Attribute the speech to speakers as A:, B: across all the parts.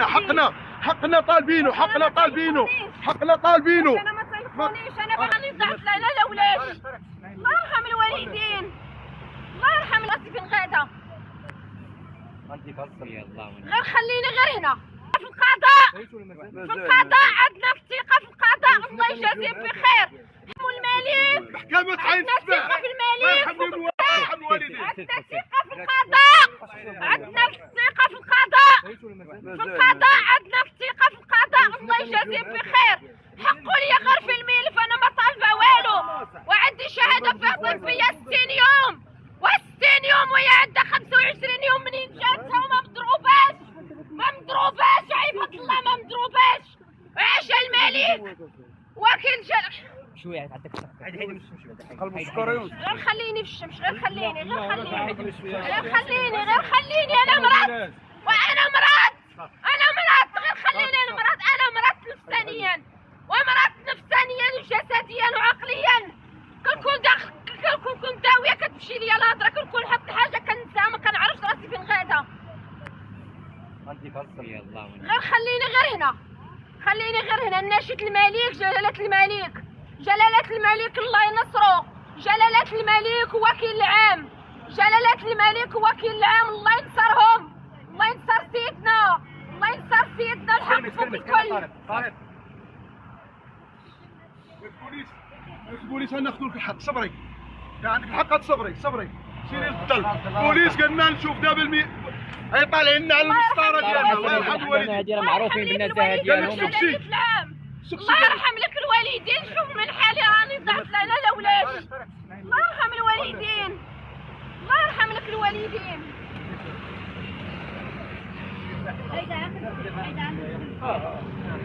A: ديالنا، حقنا طالبينه، حقنا طالبينه.
B: انا ما تيخونيش، انا باغي نضعف لنا الاولاد. الله يرحم الوالدين، الله يرحم راسي فين غاده. غير خليني غير هنا في القضاء، في القضاء عندنا الثقه في القضاء. الله يجازيه بخير. حمو الملك،
A: محكمة عين
B: عندنا الثقه في الملك،
A: الوالدين.
B: عندنا الثقه في القضاء، عندنا الثقه في القضاء، في القضاء عندنا الثقه في القضاء. الله يجازيه بخير. حقوا لي غير في الملف، انا ما طالبه والو، وعندي شهاده فيها طيب فيا 60 يوم، و60 يوم وهي عندها 25 يوم منين جاتها وما مضروباش، عيبة الله ما مضروباش. عاش الملك وكيل
C: شويه عندك
A: قلب السكريوس.
B: غير خليني في الشمس، غير خليني انا مرض، وانا مرض، غير خليني انا مرض. انا مرضت نفسانيا وجسديا وعقليا. كنكون داويه كتمشي ليا الهضره، كنكون حط حاجه كنساها، ما كنعرفش راسي فين غاده. غير خليني غير هنا. ناشد الملك، جلالة الملك الله ينصرو، جلالة الملك وكيل العام، الله ينصرهم، الله ينصر سيدنا، الحق فوق الكل.
A: البوليس ناخذوا لك الحق. صبري، عندك الحق. صبري سيري للظل. البوليس قالنا نشوف دابا هاي طالعين لنا على المسطره ديالنا. الله يرحم الوالدين،
C: معروفين بالنزاهه ديالهم.
B: الله يرحم لك الوالدين. شوف من حالي راني ضعت لنا الاولاد. الله يرحم الوالدين،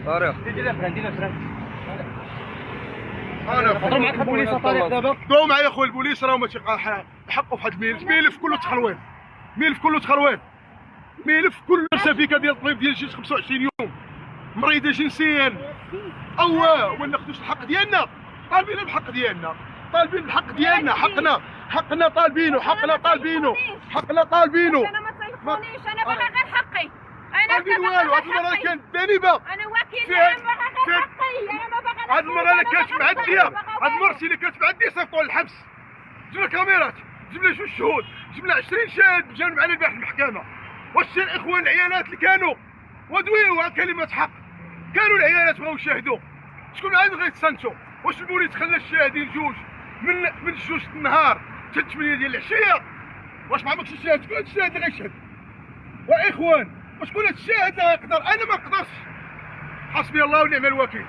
A: طارق
C: هضروا معك البوليس طارق دابا.
A: دو معايا خويا البوليس. راهو ماشي حقه في واحد الملف كله تخلوين، ملف كله سفيكه ديال الطبيب ديال شي 25 يوم، مريضه جنسيا. وما ناخذوش الحق ديالنا. طالبين الحق ديالنا، حقنا طالبينه.
B: انا ما تيخونيش، انا باغي غير حقي.
A: طالبين والو. هاد المره اللي كانت ذنبه،
B: انا وكيل العام باغي غير حقي. انا ما باغي.
A: هاد المره اللي كانت معديه، هاد مرتي اللي كانت معديه صيفطوا للحبس. جبنا كاميرات، جبنا جوج شهود، جبنا 20 شاهد جاو معنا البارح المحكمه. واش الاخوان العيالات اللي كانوا ودويوا كلمه حق، كانوا العيالات بغاو يشاهدوا، شكون عاد غيتصنتوا؟ واش البوليس خلى الشاهدين جوج من 2 النهار حتى 8 ديال العشيه؟ واش ما عمركش الشاهد؟ شكون هاد الشاهد اللي غيشهد؟ واخوان وشكون هاد الشاهد اللي غيقدر؟ انا ما نقدرش. حسبي الله ونعم الوكيل.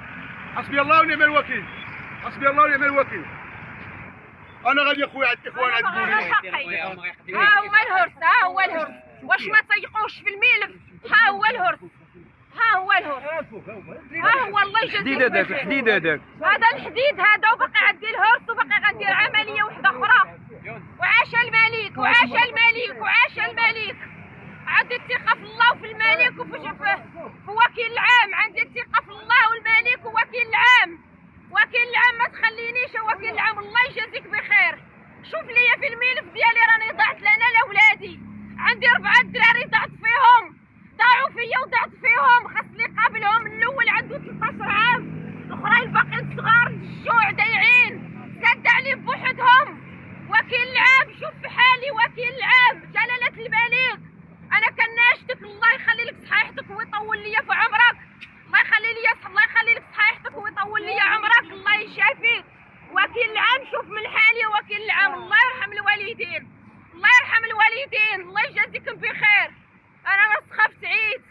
A: انا غادي اخويا عند الاخوان عند البوليس.
B: ها هو الهرس، واش ما تيقوش في الملف؟ ها هو الهرس، الله يجازيك
A: الحديد هذاك
B: هذا الحديد هذا، وباقي عندي الهرس، وباقي غندير عمليه واحده اخرى. وعاش الملك. عندي الثقه في الله وفي الملك وفي وكيل العام. عندي الثقه في الله والملك ووكيل العام. ما تخلينيش وكيل العام. الله يجازيك بخير. شوف ليا في الملف ديالي راني ضعت لنا لاولادي. عندي 4 دراري ضعت فيهم، ضاعوا فيا وضعت فيهم. خاصني قابلهم. الاول عنده 13 عام، الاخرين الباقيين صغار الجوع ضايعين، سد عليهم بوحدهم. وكيل العام شوف في حالي. وكيل العام جلالة الملك، انا كناشدك الله يخلي لك صحيحتك ويطول لي في عمرك. الله يخلي لك صحيحتك ويطول لي عمرك. الله يشافيك. وكيل العام شوف من حالي. وكيل العام الله يرحم الوالدين، الله يجازيكم بخير. انا بس خفت عيد.